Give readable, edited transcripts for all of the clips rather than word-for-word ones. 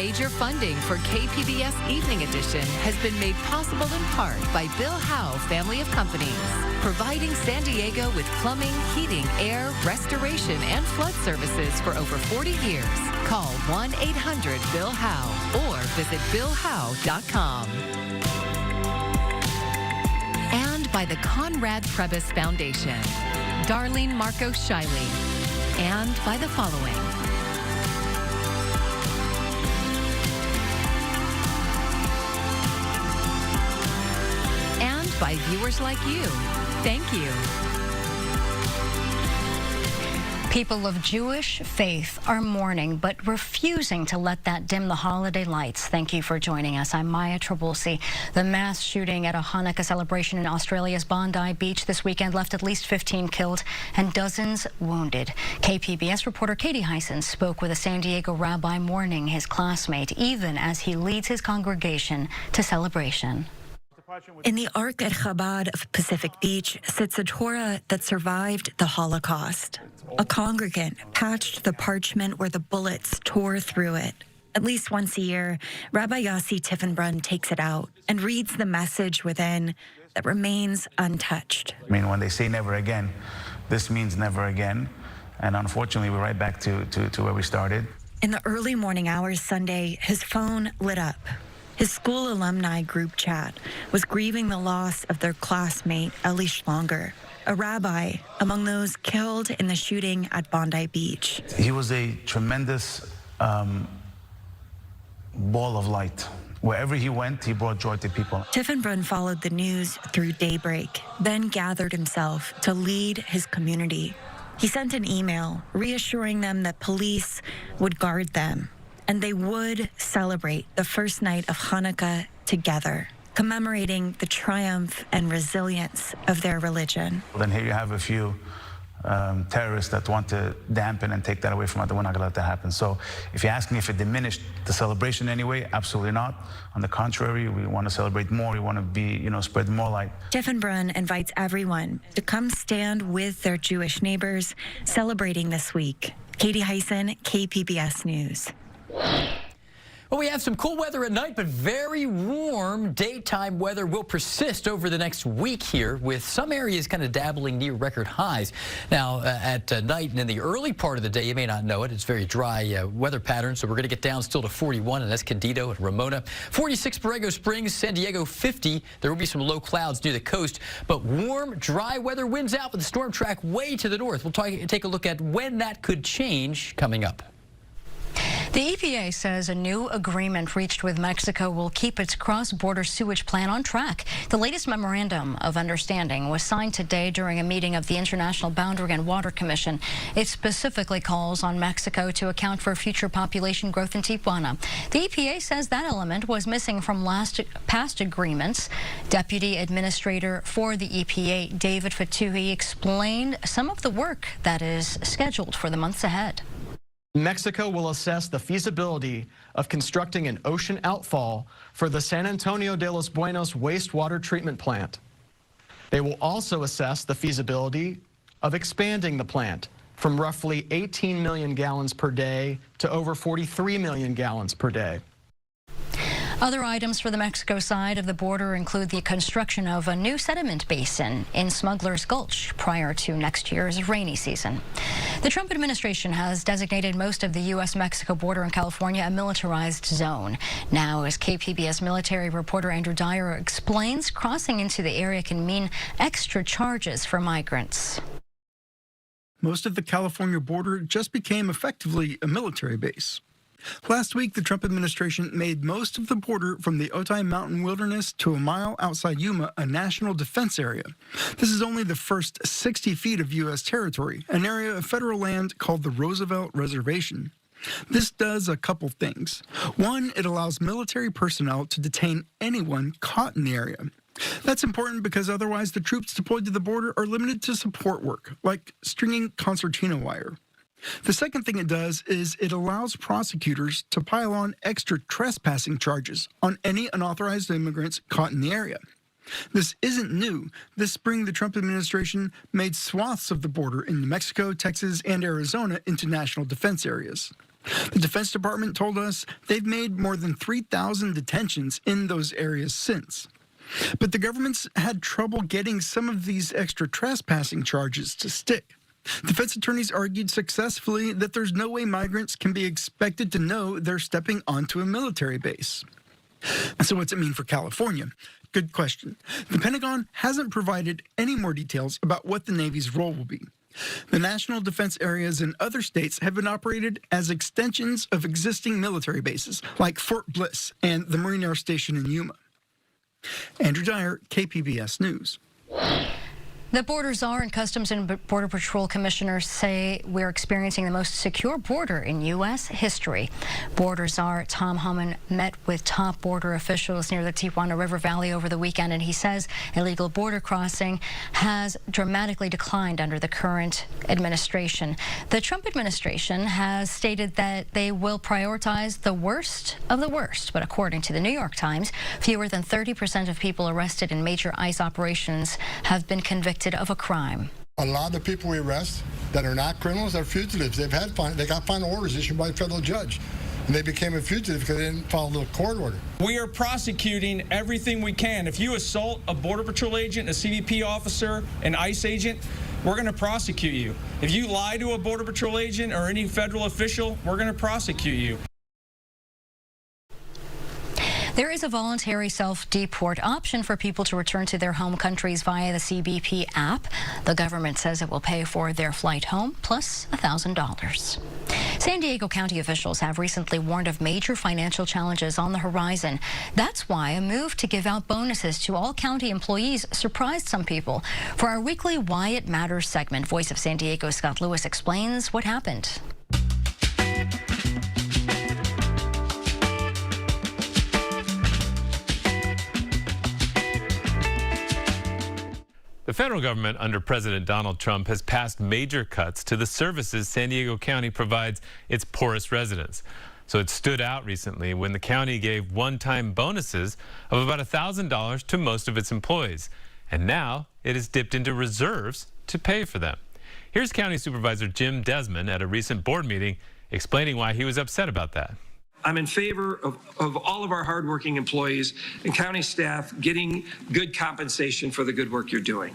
Major funding for KPBS Evening Edition has been made possible in part by Bill Howe Family of Companies, providing San Diego with plumbing, heating, air, restoration, and flood services for over 40 years. Call 1-800-BILL-HOWE or visit billhowe.com. And by the Conrad Trebas Foundation, Darlene Marcos Shiley, and by the following. And by viewers like you. Thank you. People of Jewish faith are mourning, but refusing to let that dim the holiday lights. Thank you for joining us. I'm Maya Trabulsi. The mass shooting at a Hanukkah celebration in Australia's Bondi Beach this weekend left at least 15 killed and dozens wounded. KPBS reporter Katie Hyson spoke with a San Diego rabbi mourning his classmate, even as he leads his congregation to celebration. In the Ark at Chabad of Pacific Beach sits a Torah that survived the Holocaust. A congregant patched the parchment where the bullets tore through it. At least once a year, Rabbi Yossi Tiffenbrunn takes it out and reads the message within that remains untouched. I mean, when they say never again, this means never again. And unfortunately, we're right back to where we started. In the early morning hours Sunday, his phone lit up. His school alumni group chat was grieving the loss of their classmate, Eli Schlonger, a rabbi among those killed in the shooting at Bondi Beach. He was a tremendous ball of light. Wherever he went, he brought joy to people. Tiffenbrunn followed the news through daybreak, then gathered himself to lead his community. He sent an email reassuring them that police would guard them, and they would celebrate the first night of Hanukkah together, commemorating the triumph and resilience of their religion. Then here you have a few terrorists that want to dampen and take that away from us. We're not going to let that happen. So if you ask me if it diminished the celebration anyway, absolutely not. On the contrary, we want to celebrate more. We want to be, spread more light. Tiffenbrunn invites everyone to come stand with their Jewish neighbors celebrating this week. Katie Hyson, KPBS News. Well, we have some cool weather at night, but very warm daytime weather will persist over the next week here, with some areas kind of dabbling near record highs. Now, at night and in the early part of the day, you may not know it, it's very dry weather pattern, so we're going to get down still to 41 in Escondido and Ramona, 46 Borrego Springs, San Diego 50. There will be some low clouds near the coast, but warm, dry weather winds out with the storm track way to the north. We'll take a look at when that could change coming up. The EPA says a new agreement reached with Mexico will keep its cross-border sewage plan on track. The latest memorandum of understanding was signed today during a meeting of the International Boundary and Water Commission. It specifically calls on Mexico to account for future population growth in Tijuana. The EPA says that element was missing from past agreements. Deputy Administrator for the EPA, David Fatuhi, explained some of the work that is scheduled for the months ahead. Mexico will assess the feasibility of constructing an ocean outfall for the San Antonio de los Buenos wastewater treatment plant. They will also assess the feasibility of expanding the plant from roughly 18 million gallons per day to over 43 million gallons per day. Other items for the Mexico side of the border include the construction of a new sediment basin in Smuggler's Gulch prior to next year's rainy season. The Trump administration has designated most of the U.S. Mexico border in California a militarized zone. Now, as KPBS military reporter Andrew Dyer explains, crossing into the area can mean extra charges for migrants. Most of the California border just became effectively a military base. Last week, the Trump administration made most of the border from the Otay Mountain Wilderness to a mile outside Yuma a national defense area. This is only the first 60 feet of U.S. territory, an area of federal land called the Roosevelt Reservation. This does a couple things. One, it allows military personnel to detain anyone caught in the area. That's important because otherwise the troops deployed to the border are limited to support work, like stringing concertina wire. The second thing it does is it allows prosecutors to pile on extra trespassing charges on any unauthorized immigrants caught in the area. This isn't new. This spring, the Trump administration made swaths of the border in New Mexico, Texas, and Arizona into national defense areas. The Defense Department told us they've made more than 3,000 detentions in those areas since. But the government's had trouble getting some of these extra trespassing charges to stick. Defense attorneys argued successfully that there's no way migrants can be expected to know they're stepping onto a military base. So what's it mean for California? Good question. The Pentagon hasn't provided any more details about what the Navy's role will be. The national defense areas in other states have been operated as extensions of existing military bases, like Fort Bliss and the Marine Air Station in Yuma. Andrew Dyer, KPBS News. The Border Czar and Customs and Border Patrol commissioners say we're experiencing the most secure border in U.S. history. Border Czar Tom Homan met with top border officials near the Tijuana River Valley over the weekend, and he says illegal border crossing has dramatically declined under the current administration. The Trump administration has stated that they will prioritize the worst of the worst, but according to the New York Times, fewer than 30% of people arrested in major ICE operations have been convicted of a crime. A lot of the people we arrest that are not criminals are fugitives. They got final orders issued by a federal judge, and they became a fugitive because they didn't follow the court order. We are prosecuting everything we can. If you assault a Border Patrol agent, a CBP officer, an ICE agent, we're going to prosecute you. If you lie to a Border Patrol agent or any federal official, we're going to prosecute you. There is a voluntary self-deport option for people to return to their home countries via the CBP app. The government says it will pay for their flight home plus $1,000. San Diego County officials have recently warned of major financial challenges on the horizon. That's why a move to give out bonuses to all county employees surprised some people. For our weekly Why It Matters segment, Voice of San Diego Scott Lewis explains what happened. The federal government under President Donald Trump has passed major cuts to the services San Diego County provides its poorest residents. So it stood out recently when the county gave one-time bonuses of about $1,000 to most of its employees. And now it has dipped into reserves to pay for them. Here's County Supervisor Jim Desmond at a recent board meeting explaining why he was upset about that. I'm in favor of all of our hardworking employees and county staff getting good compensation for the good work you're doing.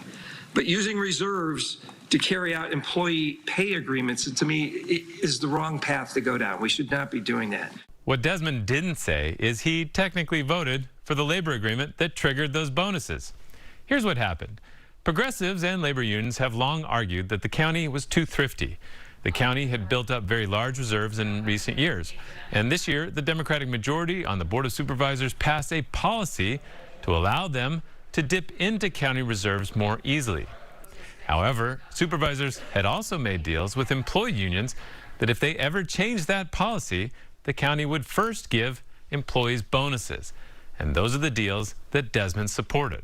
But using reserves to carry out employee pay agreements, to me, is the wrong path to go down. We should not be doing that. What Desmond didn't say is he technically voted for the labor agreement that triggered those bonuses. Here's what happened. Progressives and labor unions have long argued that the county was too thrifty. The county had built up very large reserves in recent years. And this year, the Democratic majority on the Board of Supervisors passed a policy to allow them to dip into county reserves more easily. However, supervisors had also made deals with employee unions that if they ever changed that policy, the county would first give employees bonuses. And those are the deals that Desmond supported.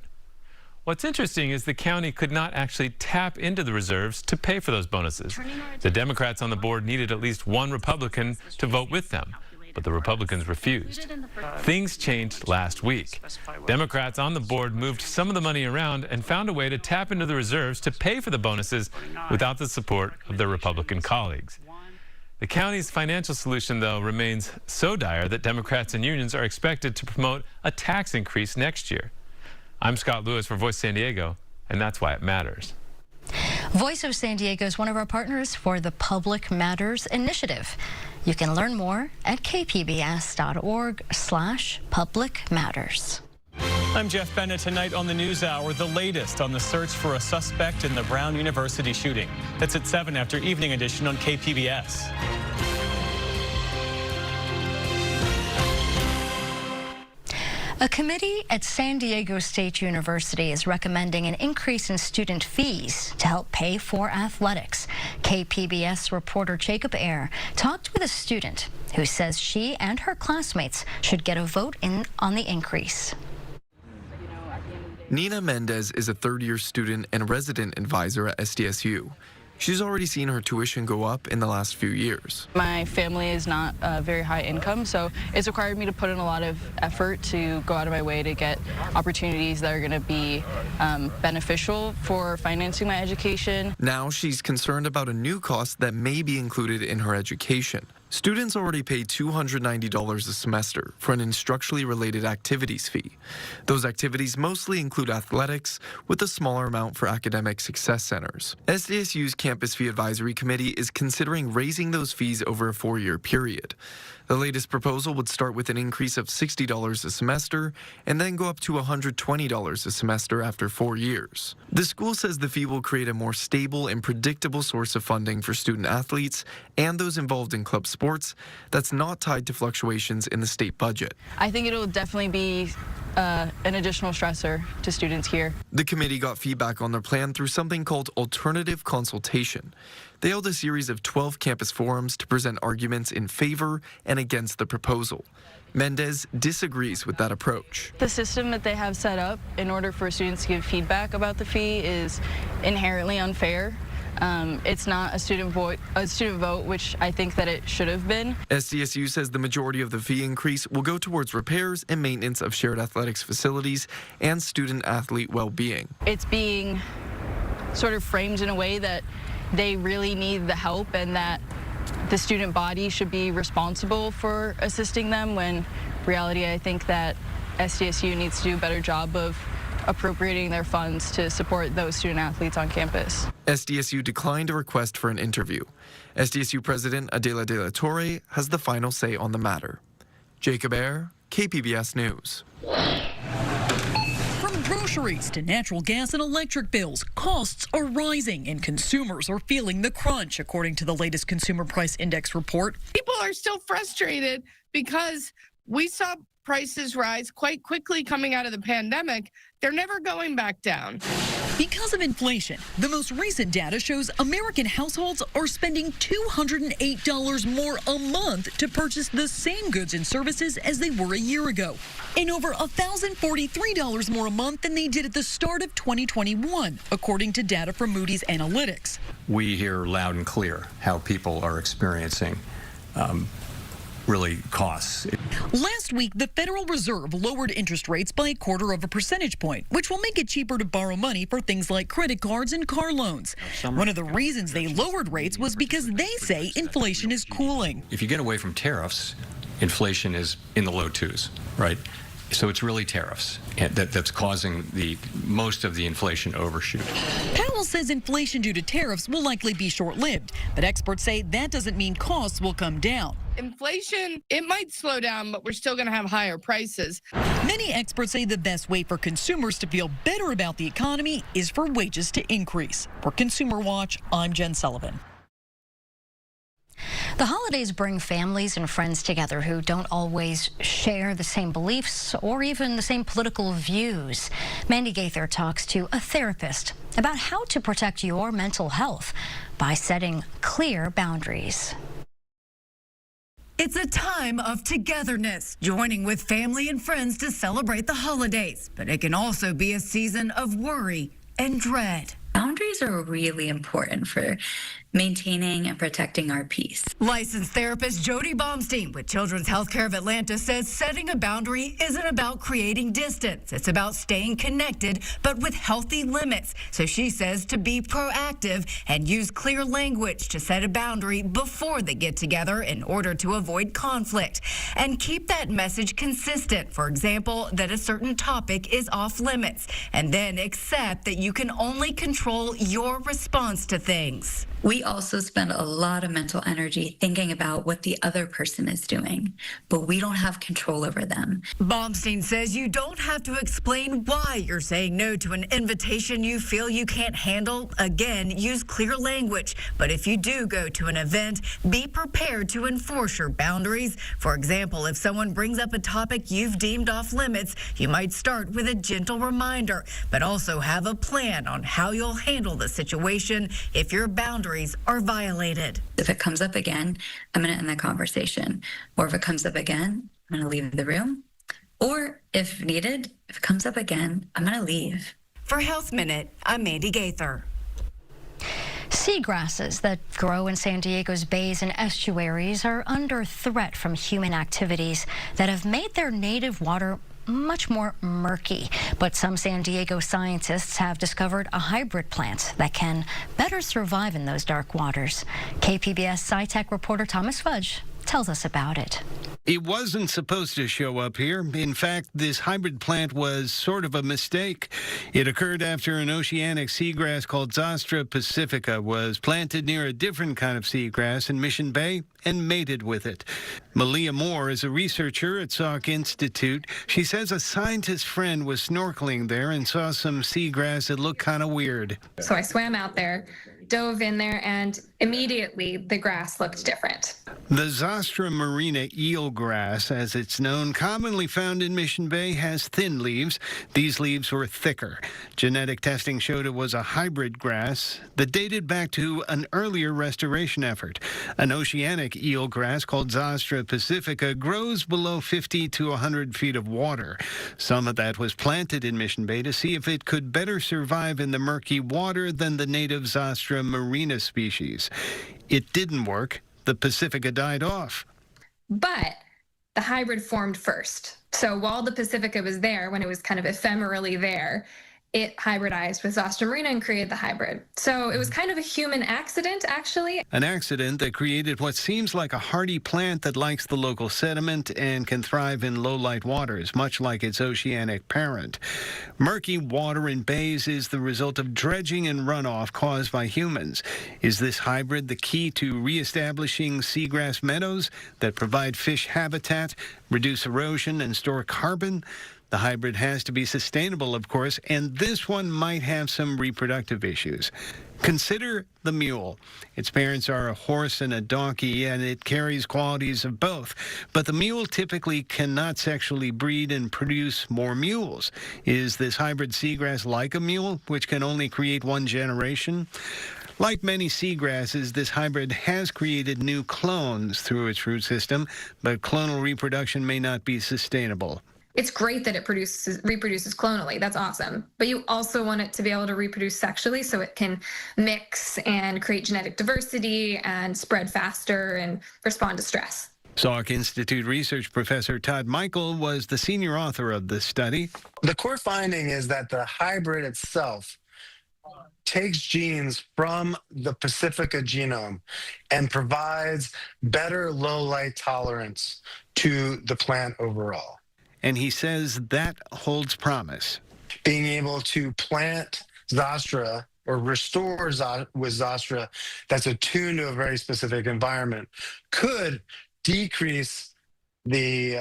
What's interesting is the county could not actually tap into the reserves to pay for those bonuses. The Democrats on the board needed at least one Republican to vote with them, but the Republicans refused. Things changed last week. Democrats on the board moved some of the money around and found a way to tap into the reserves to pay for the bonuses without the support of their Republican colleagues. The county's financial solution, though, remains so dire that Democrats and unions are expected to promote a tax increase next year. I'm Scott Lewis for Voice San Diego, and that's why it matters. Voice of San Diego is one of our partners for the Public Matters Initiative. You can learn more at kpbs.org/publicmatters. I'm Jeff Bennett. Tonight on the News Hour, the latest on the search for a suspect in the Brown University shooting. That's at 7 after Evening Edition on KPBS. A committee at San Diego State University is recommending an increase in student fees to help pay for athletics. KPBS reporter Jacob Ayer talked with a student who says she and her classmates should get a vote in on the increase. Nina Mendez is a third-year student and resident advisor at SDSU. She's already seen her tuition go up in the last few years. My family is not very high income, so it's required me to put in a lot of effort to go out of my way to get opportunities that are going to be beneficial for financing my education. Now she's concerned about a new cost that may be included in her education. Students already pay $290 a semester for an instructionally related activities fee. Those activities mostly include athletics, with a smaller amount for academic success centers. SDSU's Campus Fee Advisory Committee is considering raising those fees over a 4-year period. The latest proposal would start with an increase of $60 a semester and then go up to $120 a semester after 4 years. The school says the fee will create a more stable and predictable source of funding for student athletes and those involved in club sports that's not tied to fluctuations in the state budget. I think it'll definitely be an additional stressor to students here. The committee got feedback on their plan through something called alternative consultation. They held a series of 12 campus forums to present arguments in favor and against the proposal. Mendez disagrees with that approach. The system that they have set up in order for students to give feedback about the fee is inherently unfair. It's not a student vote, which I think that it should have been. SDSU says the majority of the fee increase will go towards repairs and maintenance of shared athletics facilities and student-athlete well-being. It's being sort of framed in a way that they really need the help and that the student body should be responsible for assisting them, when in reality I think that SDSU needs to do a better job of appropriating their funds to support those student athletes on campus. SDSU declined a request for an interview. SDSU President Adela De La Torre has the final say on the matter. Jacob Ayer, KPBS News. From groceries to natural gas and electric bills, costs are rising and consumers are feeling the crunch, according to the latest Consumer Price Index report. People are still frustrated because we saw prices rise quite quickly coming out of the pandemic. They're never going back down. Because of inflation, the most recent data shows American households are spending $208 more a month to purchase the same goods and services as they were a year ago, and over $1,043 more a month than they did at the start of 2021, according to data from Moody's Analytics. We hear loud and clear how people are experiencing really costs. Last week, the Federal Reserve lowered interest rates by 1/4 percentage point, which will make it cheaper to borrow money for things like credit cards and car loans. One of the reasons they lowered rates was because they say inflation is cooling. If you get away from tariffs, inflation is in the low 2s, right? So it's really tariffs that's causing most of the inflation overshoot. Powell says inflation due to tariffs will likely be short-lived, but experts say that doesn't mean costs will come down. Inflation, it might slow down, but we're still going to have higher prices. Many experts say the best way for consumers to feel better about the economy is for wages to increase. For Consumer Watch, I'm Jen Sullivan. The holidays bring families and friends together who don't always share the same beliefs or even the same political views. Mandy Gaither talks to a therapist about how to protect your mental health by setting clear boundaries. It's a time of togetherness, joining with family and friends to celebrate the holidays. But it can also be a season of worry and dread. Boundaries are really important for maintaining and protecting our peace. Licensed therapist Jody Baumstein with Children's Healthcare of Atlanta says setting a boundary isn't about creating distance. It's about staying connected, but with healthy limits. So she says to be proactive and use clear language to set a boundary before they get together in order to avoid conflict. And keep that message consistent. For example, that a certain topic is off limits. And then accept that you can only control your response to things. We also spend a lot of mental energy thinking about what the other person is doing, but we don't have control over them. Baumstein says you don't have to explain why you're saying no to an invitation you feel you can't handle. Again, use clear language. But if you do go to an event, be prepared to enforce your boundaries. For example, if someone brings up a topic you've deemed off limits, you might start with a gentle reminder, but also have a plan on how you'll handle the situation if your boundaries are violated. If it comes up again, I'm going to end the conversation. Or if it comes up again, I'm going to leave the room. Or if needed, if it comes up again, I'm going to leave. For Health Minute, I'm Mandy Gaither. Seagrasses that grow in San Diego's bays and estuaries are under threat from human activities that have made their native water much more murky. But some San Diego scientists have discovered a hybrid plant that can better survive in those dark waters. KPBS SciTech reporter Thomas Fudge tells us about it. It wasn't supposed to show up here. In fact, this hybrid plant was sort of a mistake. It occurred after an oceanic seagrass called Zostra pacifica was planted near a different kind of seagrass in Mission Bay and mated with it. Malia Moore is a researcher at Salk Institute. She says a scientist friend was snorkeling there and saw some seagrass that looked kind of weird. So I swam out there, dove in there, and immediately the grass looked different. The Zostra marina eelgrass, as it's known, commonly found in Mission Bay, has thin leaves. These leaves were thicker. Genetic testing showed it was a hybrid grass that dated back to an earlier restoration effort. An oceanic eelgrass called Zostra pacifica grows below 50 to 100 feet of water. Some of that was planted in Mission Bay to see if it could better survive in the murky water than the native Zostra marina species. It didn't work. The Pacifica died off. But the hybrid formed first. So while the Pacifica was there, when it was kind of ephemerally there, it hybridized with Zostra marina and created the hybrid. So it was kind of a human accident, actually. An accident that created what seems like a hardy plant that likes the local sediment and can thrive in low-light waters, much like its oceanic parent. Murky water in bays is the result of dredging and runoff caused by humans. Is this hybrid the key to reestablishing seagrass meadows that provide fish habitat, reduce erosion, and store carbon? The hybrid has to be sustainable, of course, and this one might have some reproductive issues. Consider the mule. Its parents are a horse and a donkey, and it carries qualities of both. But the mule typically cannot sexually breed and produce more mules. Is this hybrid seagrass like a mule, which can only create one generation? Like many seagrasses, this hybrid has created new clones through its root system, but clonal reproduction may not be sustainable. It's great that it reproduces clonally. That's awesome. But you also want it to be able to reproduce sexually so it can mix and create genetic diversity and spread faster and respond to stress. Salk Institute research professor Todd Michael was the senior author of the study. The core finding is that the hybrid itself takes genes from the Pacifica genome and provides better low-light tolerance to the plant overall. And he says that holds promise. Being able to plant Zostra or restore with Zostra that's attuned to a very specific environment could decrease the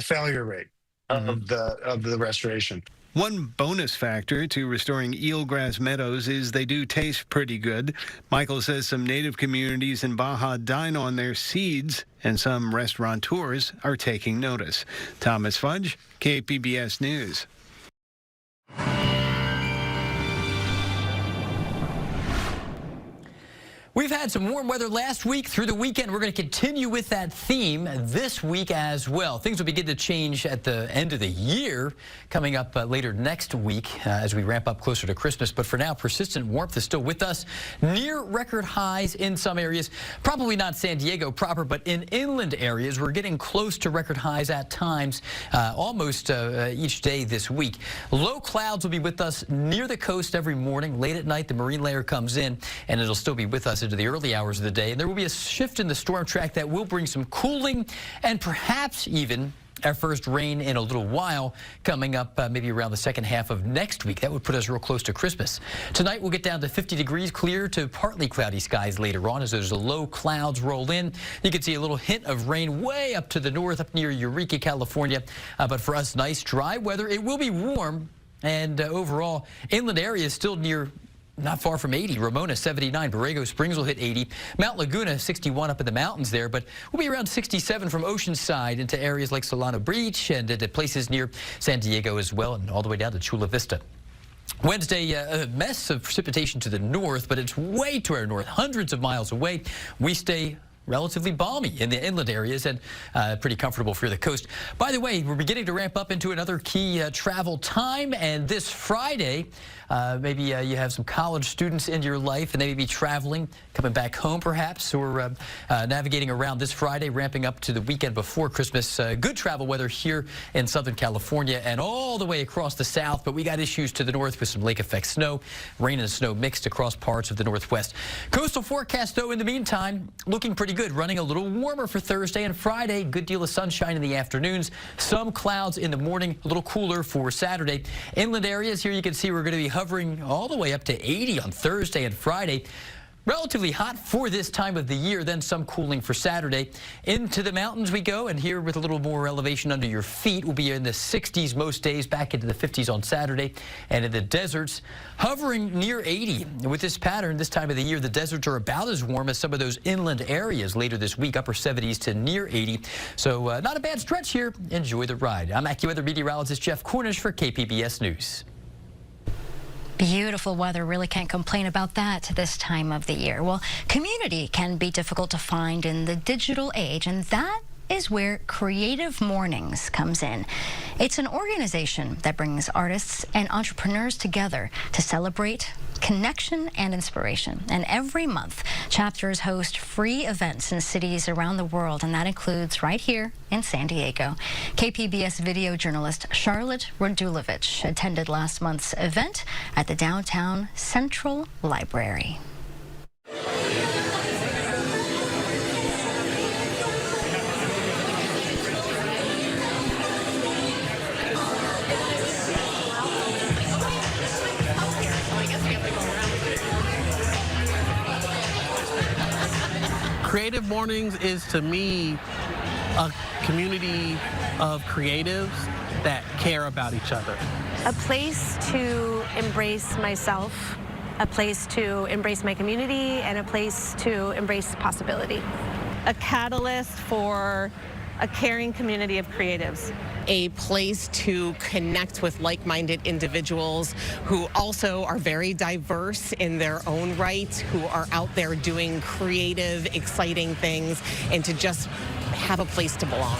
failure rate of the restoration. One bonus factor to restoring eelgrass meadows is they do taste pretty good. Michael says some native communities in Baja dine on their seeds, and some restaurateurs are taking notice. Thomas Fudge, KPBS News. We've had some warm weather last week through the weekend. We're going to continue with that theme this week as well. Things will begin to change at the end of the year, coming up later next week as we ramp up closer to Christmas. But for now, persistent warmth is still with us. Near record highs in some areas. Probably not San Diego proper, but in inland areas, we're getting close to record highs at times, almost each day this week. Low clouds will be with us near the coast every morning. Late at night, the marine layer comes in, and it'll still be with us into the early hours of the day. And there will be a shift in the storm track that will bring some cooling and perhaps even our first rain in a little while coming up maybe around the second half of next week. That would put us real close to Christmas. Tonight we'll get down to 50 degrees, clear to partly cloudy skies later on as those low clouds roll in. You can see a little hint of rain way up to the north, up near Eureka, California. But for us, nice dry weather. It will be warm, and overall inland areas still near not far from 80. Ramona 79. Borrego Springs will hit 80. Mount Laguna 61 up in the mountains there, but we'll be around 67 from Oceanside into areas like Solano Beach and to places near San Diego as well, and all the way down to Chula Vista. Wednesday, a mess of precipitation to the north, but it's way to our north, hundreds of miles away. We stay relatively balmy in the inland areas and pretty comfortable for the coast. By the way, we're beginning to ramp up into another key travel time, and this Friday, maybe you have some college students in your life and they may be traveling, coming back home perhaps, or navigating around this Friday, ramping up to the weekend before Christmas. Good travel weather here in Southern California and all the way across the south, but we got issues to the north with some lake effect snow, rain and snow mixed across parts of the northwest. Coastal forecast, though, in the meantime, looking pretty good, running a little warmer for Thursday and Friday. Good deal of sunshine in the afternoons, some clouds in the morning, a little cooler for Saturday. Inland areas here you can see we're going to be hovering all the way up to 80 on Thursday and Friday. Relatively hot for this time of the year, then some cooling for Saturday. Into the mountains we go, and here with a little more elevation under your feet, we'll be in the 60s most days, back into the 50s on Saturday. And in the deserts, hovering near 80. With this pattern, this time of the year, the deserts are about as warm as some of those inland areas later this week, upper 70s to near 80. So not a bad stretch here. Enjoy the ride. I'm AccuWeather meteorologist Jeff Cornish for KPBS News. Beautiful weather. Really can't complain about that this time of the year. Well, community can be difficult to find in the digital age, and that is where Creative Mornings comes in. It's an organization that brings artists and entrepreneurs together to celebrate connection and inspiration. And every month, chapters host free events in cities around the world, and that includes right here in San Diego. KPBS video journalist Charlotte Radulovich attended last month's event at the downtown Central Library. Creative Mornings is, to me, a community of creatives that care about each other. A place to embrace myself, a place to embrace my community, and a place to embrace possibility. A catalyst for a caring community of creatives. A place to connect with like-minded individuals who also are very diverse in their own right, who are out there doing creative, exciting things, and to just have a place to belong.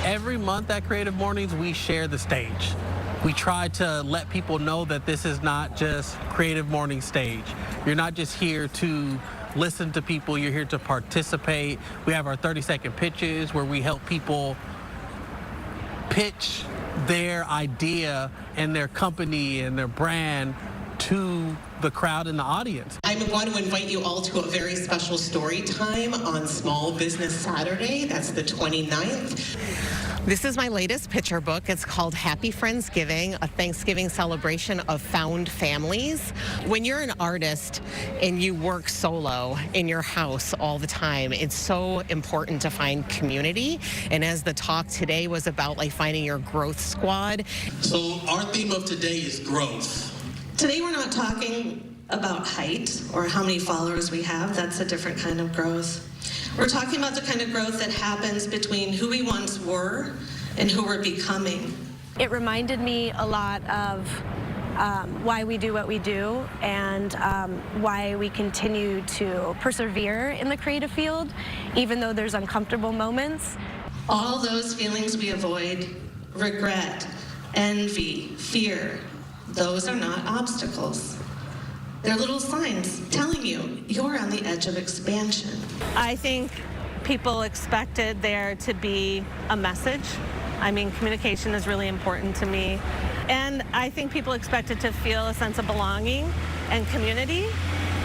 Every month at Creative Mornings, we share the stage. We try to let people know that this is not just Creative Morning stage. You're not just here to listen to people, you're here to participate. We have our 30-second pitches where we help people pitch their idea and their company and their brand to the crowd and the audience. I want to invite you all to a very special story time on Small Business Saturday. That's the 29th. This is my latest picture book. It's called Happy Friendsgiving, a Thanksgiving celebration of found families. When you're an artist and you work solo in your house all the time, it's so important to find community. And as the talk today was about, like, finding your growth squad. So our theme of today is growth. Today we're not talking about height or how many followers we have. That's a different kind of growth. We're talking about the kind of growth that happens between who we once were and who we're becoming. It reminded me a lot of why we do what we do and why we continue to persevere in the creative field, even though there's uncomfortable moments. All those feelings we avoid, regret, envy, fear, those are not obstacles. They're little signs telling you you're on the edge of expansion. I think people expected there to be a message. I mean, communication is really important to me. And I think people expected to feel a sense of belonging and community,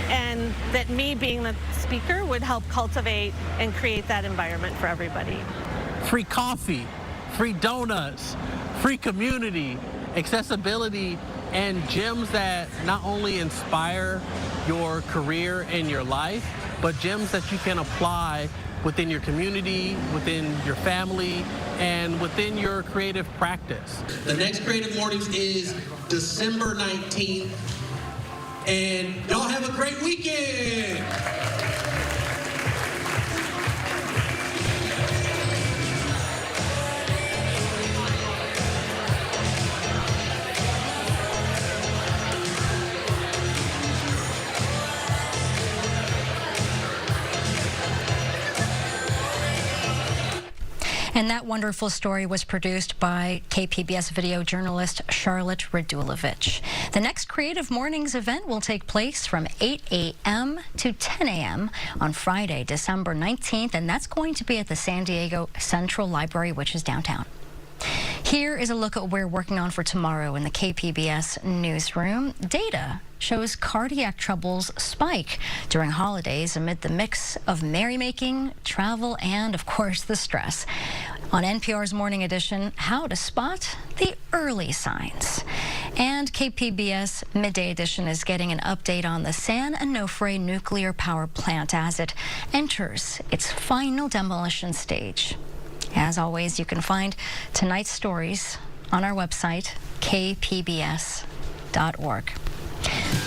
and that me being the speaker would help cultivate and create that environment for everybody. Free coffee, free donuts, free community, accessibility, and gyms that not only inspire your career and your life, but gyms that you can apply within your community, within your family, and within your creative practice. The next Creative Mornings is December 19th. And y'all have a great weekend. And that wonderful story was produced by KPBS video journalist Charlotte Radulovich. The next Creative Mornings event will take place from 8 a.m. to 10 a.m. on Friday, December 19th, and that's going to be at the San Diego Central Library, which is downtown. Here is a look at what we're working on for tomorrow in the KPBS newsroom. Data shows cardiac troubles spike during holidays amid the mix of merrymaking, travel, and, of course, the stress. On NPR's Morning Edition, how to spot the early signs. And KPBS Midday Edition is getting an update on the San Onofre nuclear power plant as it enters its final demolition stage. As always, you can find tonight's stories on our website, kpbs.org.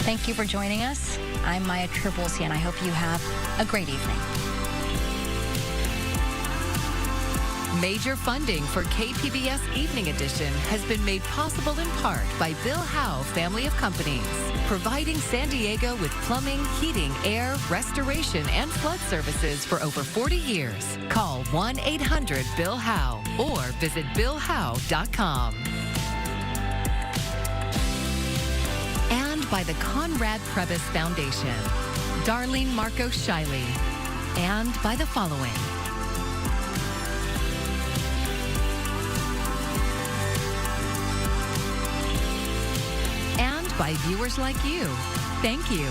Thank you for joining us. I'm Maya Tripolsi, and I hope you have a great evening. Major funding for KPBS Evening Edition has been made possible in part by Bill Howe Family of Companies, providing San Diego with plumbing, heating, air, restoration, and flood services for over 40 years. Call 1-800-BILL-HOWE or visit billhowe.com. And by the Conrad Prebys Foundation, Darlene Marco Shiley, and by the following. By viewers like you. Thank you.